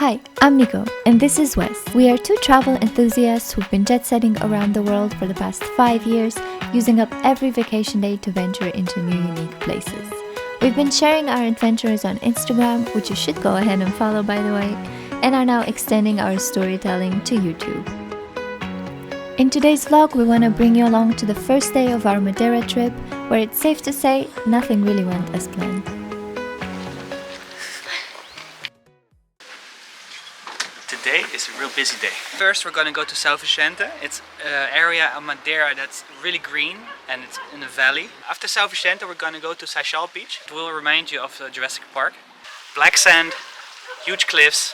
Hi, I'm Nico, and this is Wes. We are two travel enthusiasts who've been jet-setting around the world for the past 5 years, using up every vacation day to venture into new unique places. We've been sharing our adventures on Instagram, which you should go ahead and follow by the way, and are now extending our storytelling to YouTube. In today's vlog, we want to bring you along to the first day of our Madeira trip, where it's safe to say nothing really went as planned. Today is a real busy day. First we're going to go to Sao Vicente. It's an area of Madeira that's really green and it's in a valley. After Sao Vicente we're going to go to Seixal beach. It will remind you of Jurassic Park. Black sand, huge cliffs,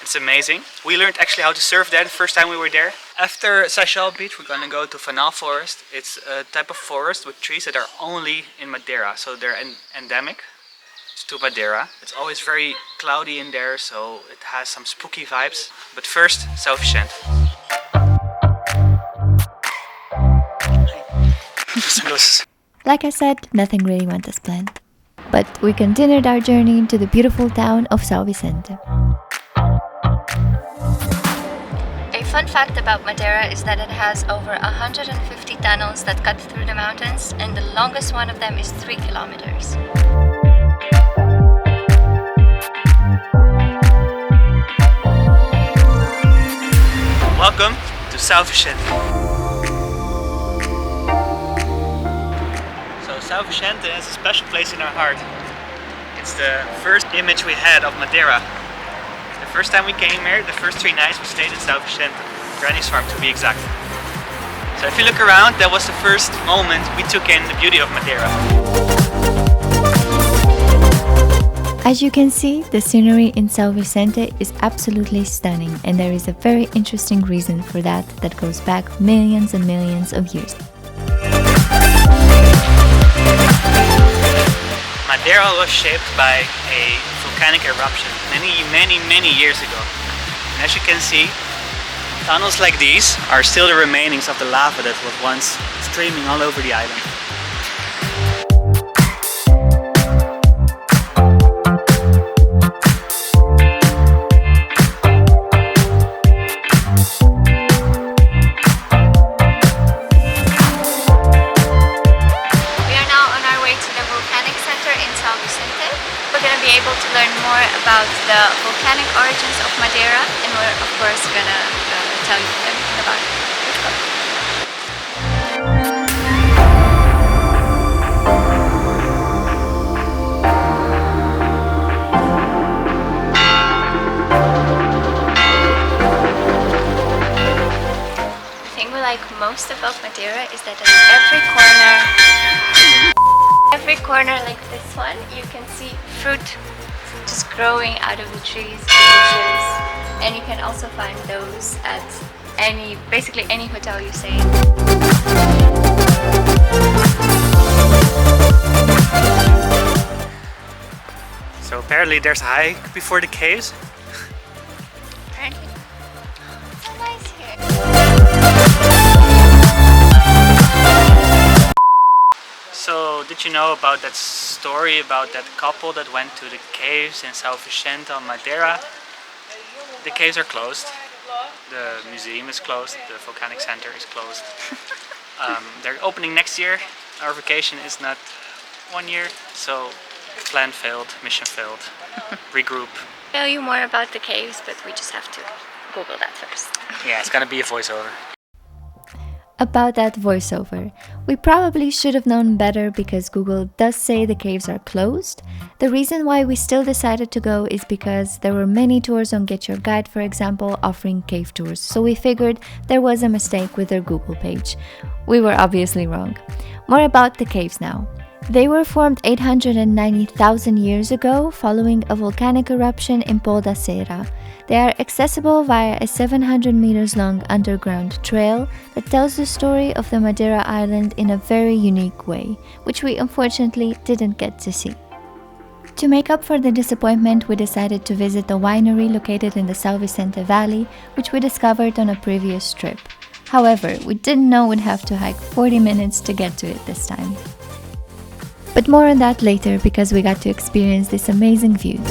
it's amazing. We learned actually how to surf there the first time we were there. After Seixal beach we're going to go to Fanal forest. It's a type of forest with trees that are only in Madeira, so they're endemic to Madeira. It's always very cloudy in there, so it has some spooky vibes. But first, Sao Vicente. Like I said, nothing really went as planned. But we continued our journey to the beautiful town of Sao Vicente. A fun fact about Madeira is that it has over 150 tunnels that cut through the mountains, and the longest one of them is 3 kilometers. Welcome to Sao Vicente. So Sao Vicente is a special place in our heart. It's the first image we had of Madeira. The first time we came here, the first 3 nights we stayed in Sao Vicente, Granny's farm to be exact. So if you look around, that was the first moment we took in the beauty of Madeira. As you can see, the scenery in Sao Vicente is absolutely stunning, and there is a very interesting reason for that goes back millions and millions of years. Madeira was shaped by a volcanic eruption many years ago. And as you can see, tunnels like these are still the remainings of the lava that was once streaming all over the island. About the volcanic origins of Madeira, and we're of course gonna tell you everything about it. Let's go. The thing we like most about Madeira is that at every corner like this one, you can see fruit just growing out of the trees, the bushes, and you can also find those at basically any hotel you stay in. So apparently there's a hike before the caves. Apparently. So nice here. So did you know about that story about that couple that went to the caves in Sao Vicente on Madeira? The caves are closed, the museum is closed, the volcanic center is closed. They're opening next year. Our vacation is not 1 year, so plan failed, mission failed, regroup. I'll tell you more about the caves, but we just have to Google that first. Yeah, it's gonna be a voiceover. About that voiceover, we probably should have known better because Google does say the caves are closed. The reason why we still decided to go is because there were many tours on GetYourGuide, for example, offering cave tours, so we figured there was a mistake with their Google page. We were obviously wrong. More about the caves now. They were formed 890,000 years ago following a volcanic eruption in Barbusano. They are accessible via a 700 meters long underground trail that tells the story of the Madeira island in a very unique way, which we unfortunately didn't get to see. To make up for the disappointment, we decided to visit the winery located in the Sao Vicente Valley, which we discovered on a previous trip. However, we didn't know we'd have to hike 40 minutes to get to it this time. But more on that later because we got to experience these amazing views.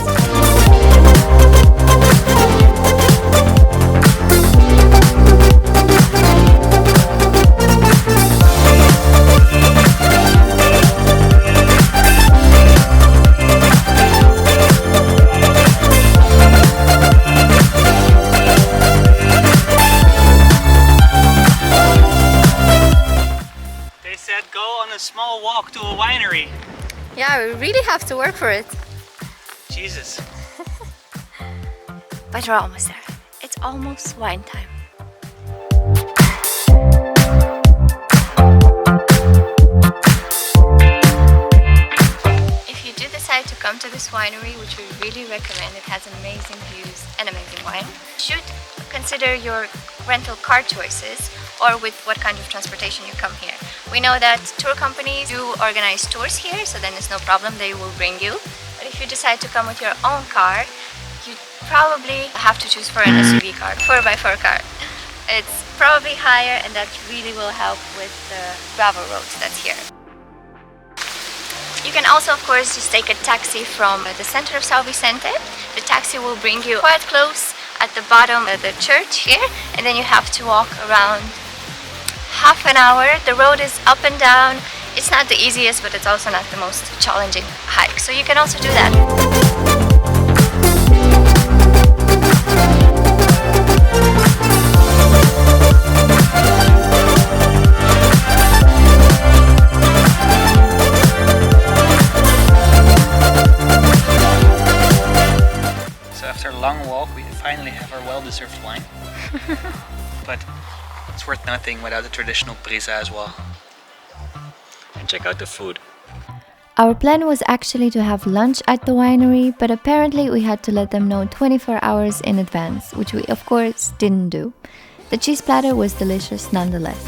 we really have to work for it. Jesus. But we're almost there. It's almost wine time. If you do decide to come to this winery, which we really recommend, it has amazing views and amazing wine, you should consider your rental car choices or with what kind of transportation you come here. We know that tour companies do organize tours here, so then it's no problem, they will bring you. But if you decide to come with your own car, you probably have to choose for an SUV car, 4x4 car. It's probably higher and that really will help with the gravel roads that's here. You can also, of course, just take a taxi from the center of Sao Vicente. The taxi will bring you quite close at the bottom of the church here, and then you have to walk around half an hour. The road is up and down. It's not the easiest, but it's also not the most challenging hike, so you can also do that. Long walk, we finally have our well-deserved wine. But it's worth nothing without the traditional brisa as well. And check out the food. Our plan was actually to have lunch at the winery, but apparently we had to let them know 24 hours in advance, which we of course didn't do. The cheese platter was delicious nonetheless.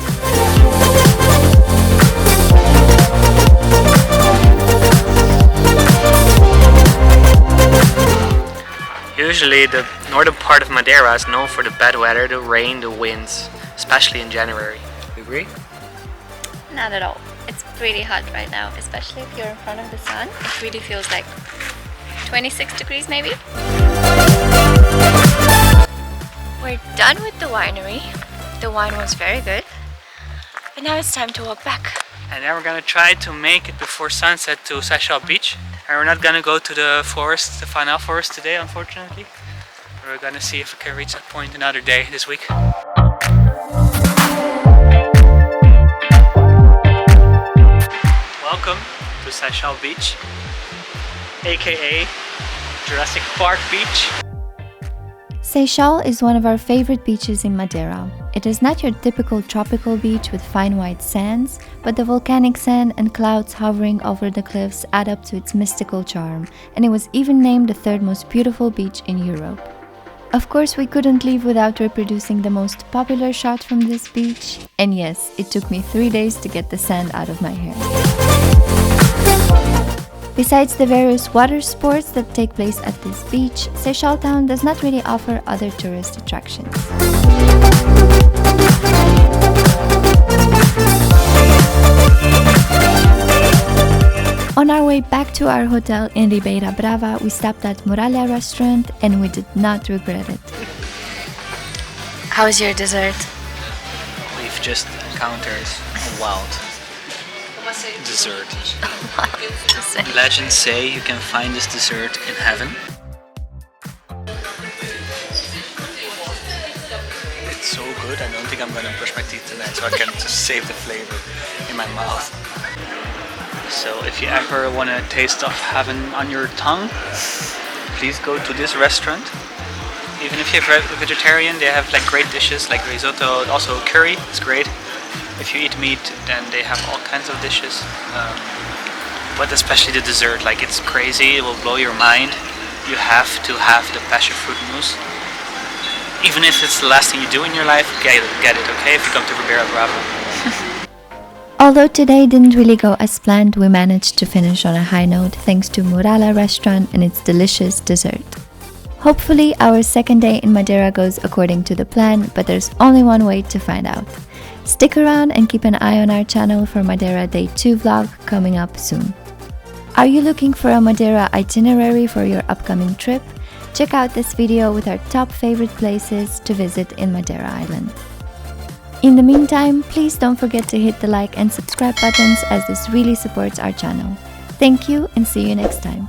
Usually the northern part of Madeira is known for the bad weather, the rain, the winds, especially in January. You agree? Not at all. It's pretty hot right now, especially if you're in front of the sun. It really feels like 26 degrees maybe. We're done with the winery. The wine was very good. But now it's time to walk back. And then we're gonna try to make it before sunset to Seixal Beach. And we're not gonna go to the forest, the Final Forest today, unfortunately. We're gonna see if we can reach that point another day this week. Welcome to Seixal Beach, aka Jurassic Park Beach. Seixal is one of our favorite beaches in Madeira. It is not your typical tropical beach with fine white sands, but the volcanic sand and clouds hovering over the cliffs add up to its mystical charm, and it was even named the third most beautiful beach in Europe. Of course, we couldn't leave without reproducing the most popular shot from this beach, and yes, it took me 3 days to get the sand out of my hair. Besides the various water sports that take place at this beach, Seixal town does not really offer other tourist attractions. On our way back to our hotel in Ribeira Brava, we stopped at Muralha restaurant and we did not regret it. How is your dessert? We've just encountered a wild dessert. Legends say you can find this dessert in heaven. It's so good, I don't think I'm gonna brush my teeth tonight, so I can just save the flavor in my mouth. So if you ever want a taste of heaven on your tongue, please go to this restaurant. Even if you're a vegetarian, they have like great dishes like risotto, also curry, it's great. If you eat meat, then they have all kinds of dishes. But especially the dessert, like it's crazy, it will blow your mind. You have to have the passion fruit mousse. Even if it's the last thing you do in your life, get it, okay? If you come to Ribeira Brava. Although today didn't really go as planned, we managed to finish on a high note thanks to Muralha restaurant and its delicious dessert. Hopefully our second day in Madeira goes according to the plan, but there's only one way to find out. Stick around and keep an eye on our channel for Madeira Day 2 vlog coming up soon. Are you looking for a Madeira itinerary for your upcoming trip? Check out this video with our top favorite places to visit in Madeira Island. In the meantime, please don't forget to hit the like and subscribe buttons as this really supports our channel. Thank you and see you next time.